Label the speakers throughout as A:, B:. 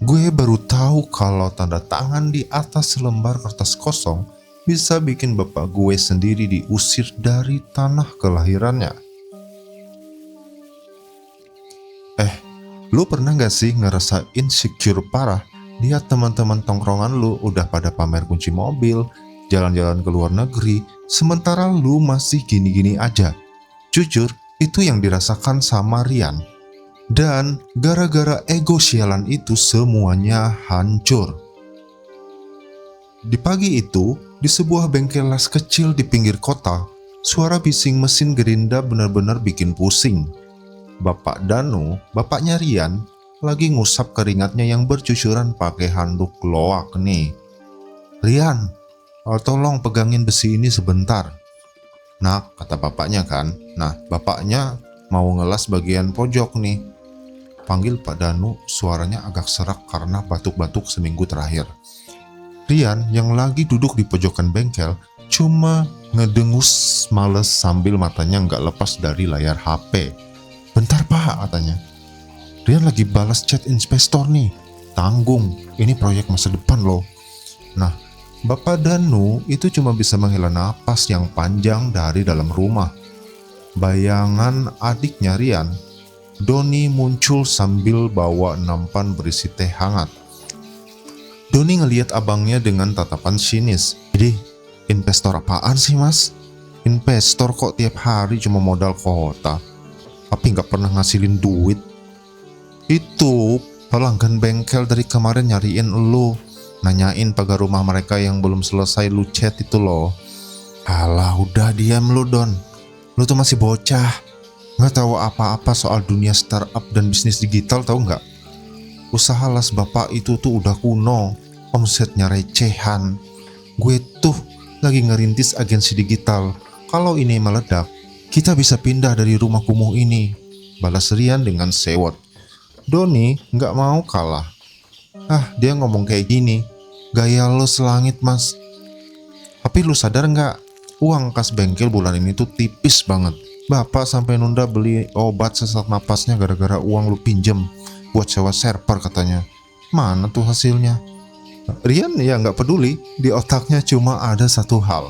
A: Gue baru tahu kalau tanda tangan di atas lembar kertas kosong bisa bikin bapak gue sendiri diusir dari tanah kelahirannya. Eh, lu pernah gak sih ngerasa insecure parah? Lihat teman-teman tongkrongan lu udah pada pamer kunci mobil, jalan-jalan ke luar negeri, sementara lu masih gini-gini aja. Jujur, itu yang dirasakan sama Rian. Dan gara-gara ego sialan itu semuanya hancur. Di pagi itu, di sebuah bengkel las kecil di pinggir kota, suara bising mesin gerinda benar-benar bikin pusing. Bapak Danu, bapaknya Rian, lagi ngusap keringatnya yang bercucuran pakai handuk loak nih. "Rian, tolong pegangin besi ini sebentar." "Nak," kata bapaknya kan. Nah, bapaknya mau ngelas bagian pojok nih. Panggil Pak Danu, suaranya agak serak karena batuk-batuk seminggu terakhir. Rian yang lagi duduk di pojokan bengkel cuma ngedengus males sambil matanya nggak lepas dari layar HP. "Bentar Pak," katanya. "Rian lagi balas chat investor nih. Tanggung, ini proyek masa depan loh." Nah, Bapak Danu itu cuma bisa menghela napas yang panjang dari dalam rumah. Bayangan adiknya Rian, Doni, muncul sambil bawa nampan berisi teh hangat. Doni ngeliat abangnya dengan tatapan sinis. "Jadi, investor apaan sih mas? Investor kok tiap hari cuma modal kota, tapi nggak pernah ngasilin duit. Itu pelanggan bengkel dari kemarin nyariin lu, nanyain pagar rumah mereka yang belum selesai lu chat itu loh." "Alah udah diam lu Don, lu tuh masih bocah, nggak tahu apa-apa soal dunia startup dan bisnis digital tahu nggak? Usaha las bapak itu tuh udah kuno, omsetnya recehan. Gue tuh lagi ngerintis agensi digital. Kalau ini meledak, kita bisa pindah dari rumah kumuh ini," balas Rian dengan sewot. Doni nggak mau kalah. Dia ngomong kayak gini, "Gaya lo selangit mas. Tapi lu sadar nggak, uang kas bengkel bulan ini tuh tipis banget. Bapak sampai nunda beli obat sesak napasnya gara-gara uang lu pinjem buat sewa server katanya. Mana tuh hasilnya?" Rian ya nggak peduli, di otaknya cuma ada satu hal.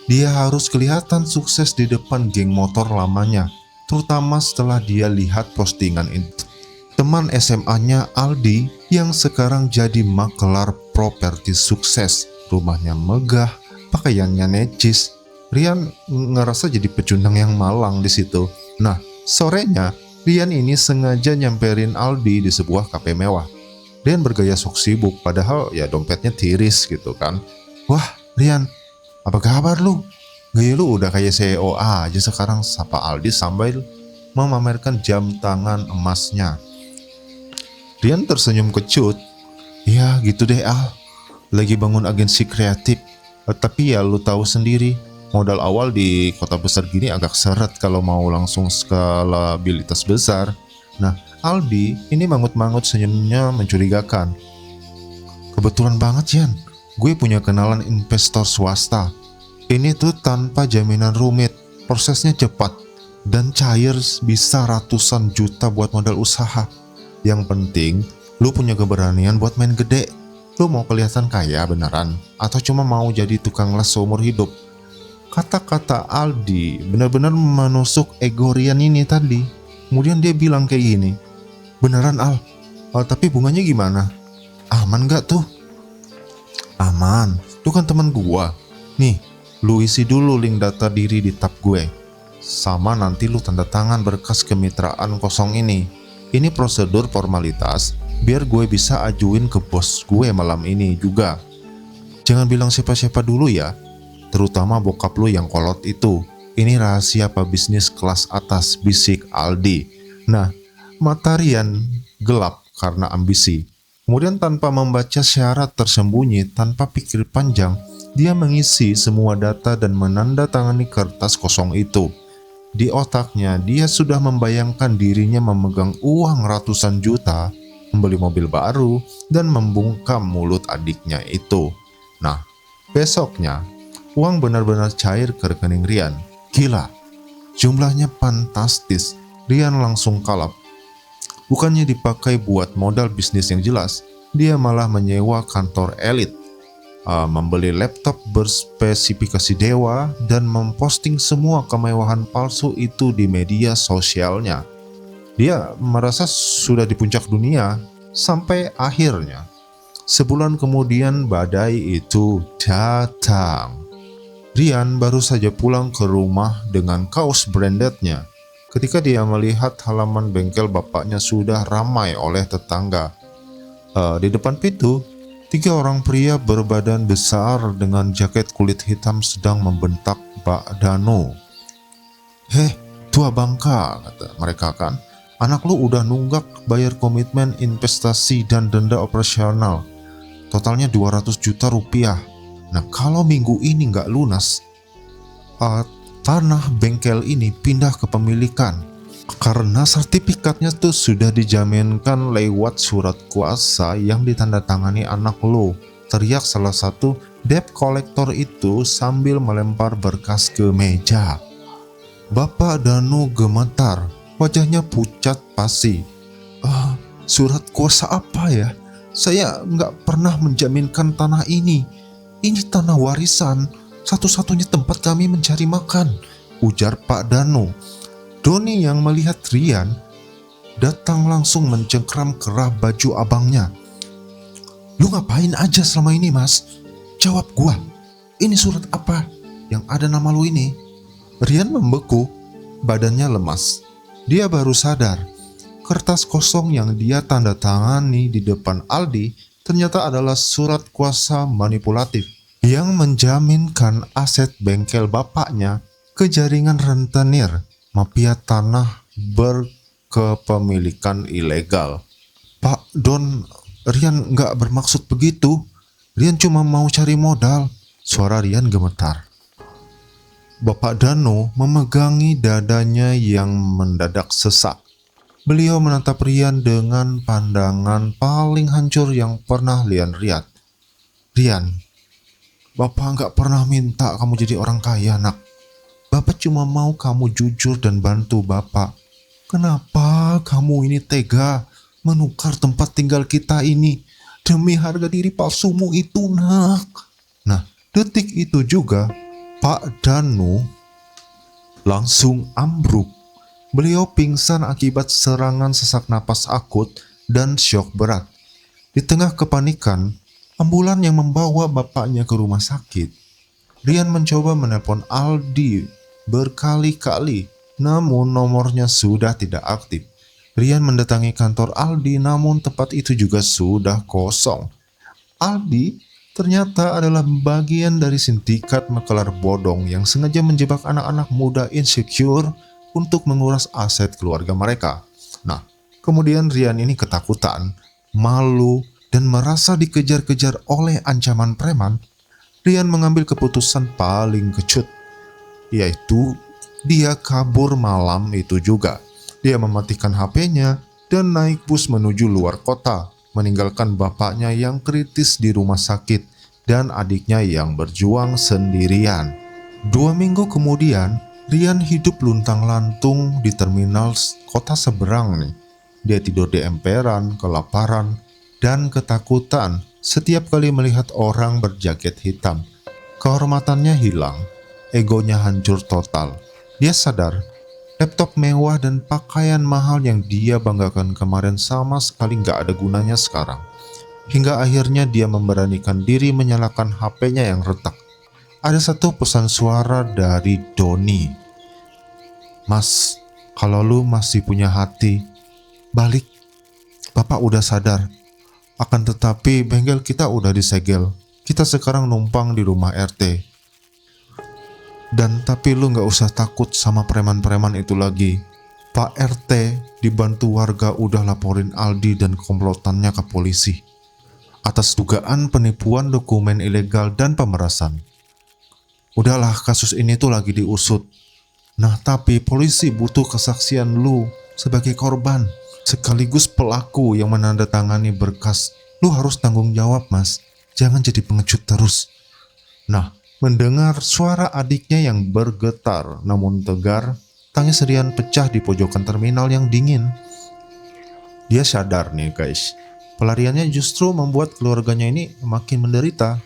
A: Dia harus kelihatan sukses di depan geng motor lamanya, terutama setelah dia lihat postingan itu. Teman SMA-nya Aldi yang sekarang jadi makelar properti sukses, rumahnya megah, pakaiannya necis. Rian ngerasa jadi pecundang yang malang di situ. Nah, sorenya Rian ini sengaja nyamperin Aldi di sebuah kafe mewah. Rian bergaya sok sibuk, padahal ya dompetnya tiris gitu kan. "Wah, Rian, apa kabar lu? Gaya lu udah kayak CEO aja sekarang," sapa Aldi sambil memamerkan jam tangan emasnya. Rian tersenyum kecut. "Ya gitu deh Al, lagi bangun agensi kreatif. Tapi ya lu tahu sendiri, modal awal di kota besar gini agak seret kalau mau langsung skalabilitas besar." Nah, Aldi ini mangut-mangut, senyumnya mencurigakan. "Kebetulan banget Yan, gue punya kenalan investor swasta. Ini tuh tanpa jaminan rumit, prosesnya cepat, dan cair bisa ratusan juta buat modal usaha. Yang penting, lu punya keberanian buat main gede. Lu mau kelihatan kaya beneran, atau cuma mau jadi tukang las seumur hidup?" Kata-kata Aldi benar-benar menusuk ego Rian ini tadi. Kemudian dia bilang kayak gini, "Beneran Al, tapi bunganya gimana? Aman gak tuh?" "Aman, lu kan temen gua. Nih, lu isi dulu link data diri di tab gue. Sama nanti lu tanda tangan berkas kemitraan kosong ini. Ini prosedur formalitas, biar gue bisa ajuin ke bos gue malam ini juga. Jangan bilang siapa-siapa dulu ya, terutama bokap lu yang kolot itu. Ini rahasia pebisnis kelas atas," bisik Aldi. Nah, mata Rian gelap karena ambisi. Kemudian tanpa membaca syarat tersembunyi, tanpa pikir panjang, dia mengisi semua data dan menandatangani kertas kosong itu. Di otaknya, dia sudah membayangkan dirinya memegang uang ratusan juta, membeli mobil baru, dan membungkam mulut adiknya itu. Nah, besoknya, uang benar-benar cair ke rekening Rian. Gila, jumlahnya fantastis. Rian langsung kalap. Bukannya dipakai buat modal bisnis yang jelas, dia malah menyewa kantor elit, membeli laptop berspesifikasi dewa, dan memposting semua kemewahan palsu itu di media sosialnya. Dia merasa sudah di puncak dunia, sampai akhirnya sebulan kemudian badai itu datang. Rian baru saja pulang ke rumah dengan kaos brandednya. Ketika dia melihat halaman bengkel bapaknya sudah ramai oleh tetangga. Di depan pintu, 3 orang pria berbadan besar dengan jaket kulit hitam sedang membentak Pak Dano. "Heh, tua bangka," kata mereka kan. "Anak lu udah nunggak bayar komitmen investasi dan denda operasional. Totalnya 200 juta rupiah. Nah, kalau minggu ini nggak lunas, tanah bengkel ini pindah ke pemilikan. Karena sertifikatnya tuh sudah dijaminkan lewat surat kuasa yang ditandatangani anak lo," teriak salah satu debt collector itu sambil melempar berkas ke meja. Bapak Danu gemetar, wajahnya pucat pasi. Surat kuasa apa ya? Saya nggak pernah menjaminkan tanah ini. Ini tanah warisan, satu-satunya tempat kami mencari makan, ujar Pak Danu. Doni yang melihat Rian datang langsung mencengkram kerah baju abangnya. "Lu ngapain aja selama ini, Mas? Jawab gua. Ini surat apa yang ada nama lu ini?" Rian membeku, badannya lemas. Dia baru sadar, kertas kosong yang dia tanda tangani di depan Aldi ternyata adalah surat kuasa manipulatif yang menjaminkan aset bengkel bapaknya ke jaringan rentenir mafia tanah berkepemilikan ilegal. "Pak Don, Rian nggak bermaksud begitu. Rian cuma mau cari modal," suara Rian gemetar. Bapak Dano memegangi dadanya yang mendadak sesak. Beliau menatap Rian dengan pandangan paling hancur yang pernah Rian lihat. "Rian, Bapak nggak pernah minta kamu jadi orang kaya, nak. Bapak cuma mau kamu jujur dan bantu Bapak. Kenapa kamu ini tega menukar tempat tinggal kita ini demi harga diri palsumu itu, nak?" Nah, detik itu juga Pak Danu langsung ambruk. Beliau pingsan akibat serangan sesak napas akut dan syok berat. Di tengah kepanikan, ambulan yang membawa bapaknya ke rumah sakit. Rian mencoba menelpon Aldi berkali-kali, namun nomornya sudah tidak aktif. Rian mendatangi kantor Aldi, namun tempat itu juga sudah kosong. Aldi ternyata adalah bagian dari sindikat makelar bodong yang sengaja menjebak anak-anak muda insecure untuk menguras aset keluarga mereka. Nah, kemudian Rian ini ketakutan, malu, dan merasa dikejar-kejar oleh ancaman preman. Rian mengambil keputusan paling kecut, yaitu dia kabur malam itu juga. Dia mematikan HP-nya dan naik bus menuju luar kota, meninggalkan bapaknya yang kritis di rumah sakit dan adiknya yang berjuang sendirian. 2 minggu kemudian, Rian hidup luntang-lantung di terminal kota seberang nih. Dia tidur di emperan, kelaparan, dan ketakutan setiap kali melihat orang berjaket hitam. Kehormatannya hilang, egonya hancur total. Dia sadar, laptop mewah dan pakaian mahal yang dia banggakan kemarin sama sekali nggak ada gunanya sekarang. Hingga akhirnya dia memberanikan diri menyalakan HP-nya yang retak. Ada satu pesan suara dari Doni. "Mas, kalau lu masih punya hati, balik. Bapak udah sadar. Akan tetapi bengkel kita udah disegel. Kita sekarang numpang di rumah RT. Dan tapi lu gak usah takut sama preman-preman itu lagi. Pak RT dibantu warga udah laporin Aldi dan komplotannya ke polisi atas dugaan penipuan dokumen ilegal dan pemerasan. Udahlah, kasus ini tuh lagi diusut. Nah, tapi polisi butuh kesaksian lu sebagai korban sekaligus pelaku yang menandatangani berkas. Lu harus tanggung jawab, Mas. Jangan jadi pengecut terus." Nah, mendengar suara adiknya yang bergetar namun tegar, tangis Rian pecah di pojokan terminal yang dingin. Dia sadar nih guys, Pelariannya justru membuat keluarganya ini makin menderita.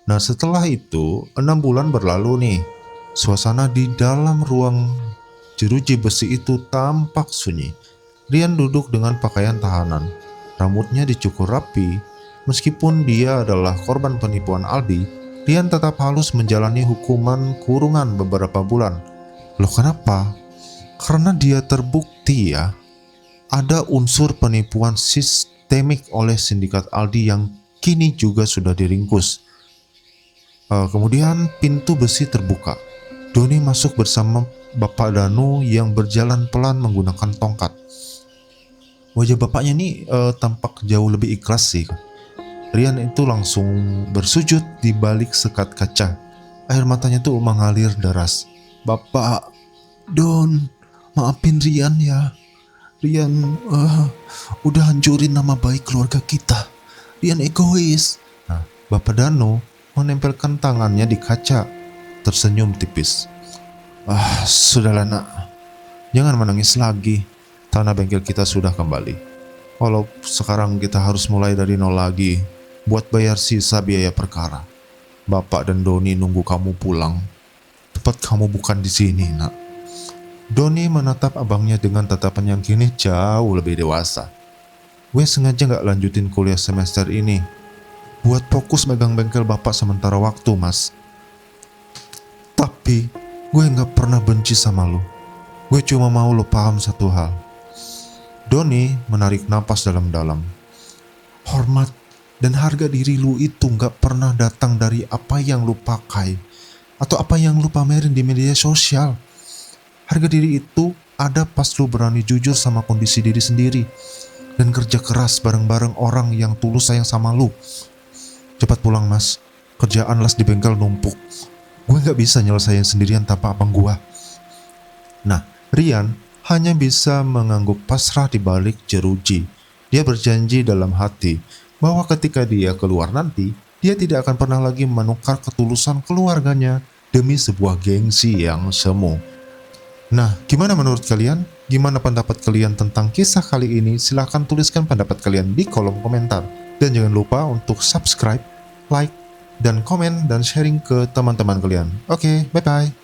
A: Nah, setelah itu 6 bulan berlalu nih. Suasana di dalam ruang jeruji besi itu tampak sunyi. Rian duduk dengan pakaian tahanan. Rambutnya dicukur rapi. Meskipun dia adalah korban penipuan Aldi, Rian tetap harus menjalani hukuman kurungan beberapa bulan. Loh, kenapa? Karena dia terbukti ya, ada unsur penipuan sistemik oleh sindikat Aldi yang kini juga sudah diringkus. Kemudian pintu besi terbuka. Doni masuk bersama Bapak Danu yang berjalan pelan menggunakan tongkat. Wajah bapaknya ini tampak jauh lebih ikhlas sih. Rian itu langsung bersujud di balik sekat kaca. Air matanya tuh mengalir deras. Bapak, Don, maafin Rian ya. Rian udah hancurin nama baik keluarga kita. Rian egois. Nah, Bapak Danu menempelkan tangannya di kaca, tersenyum tipis. Sudahlah nak, jangan menangis lagi. Tanah bengkel kita sudah kembali. Walau sekarang kita harus mulai dari nol lagi buat bayar sisa biaya perkara. Bapak dan Doni nunggu kamu pulang. Tepat kamu bukan di sini, nak. Doni menatap abangnya dengan tatapan yang kini jauh lebih dewasa. Gue sengaja gak lanjutin kuliah semester ini buat fokus megang bengkel bapak sementara waktu, mas. Tapi gue gak pernah benci sama lo. Gue cuma mau lo paham satu hal. Doni menarik napas dalam-dalam. Hormat dan harga diri lu itu gak pernah datang dari apa yang lu pakai atau apa yang lu pamerin di media sosial. Harga diri itu ada pas lu berani jujur sama kondisi diri sendiri dan kerja keras bareng-bareng orang yang tulus sayang sama lu. Cepat pulang, mas. Kerjaan las di bengkel numpuk. Gue gak bisa nyelesain sendirian tanpa abang gue. Nah, Rian hanya bisa mengangguk pasrah di balik jeruji. Dia berjanji dalam hati bahwa ketika dia keluar nanti, dia tidak akan pernah lagi menukar ketulusan keluarganya demi sebuah gengsi yang semu. Nah, gimana menurut kalian? Gimana pendapat kalian tentang kisah kali ini? Silahkan tuliskan pendapat kalian di kolom komentar. Dan jangan lupa untuk subscribe, like, dan komen dan sharing ke teman-teman kalian. Oke, bye-bye.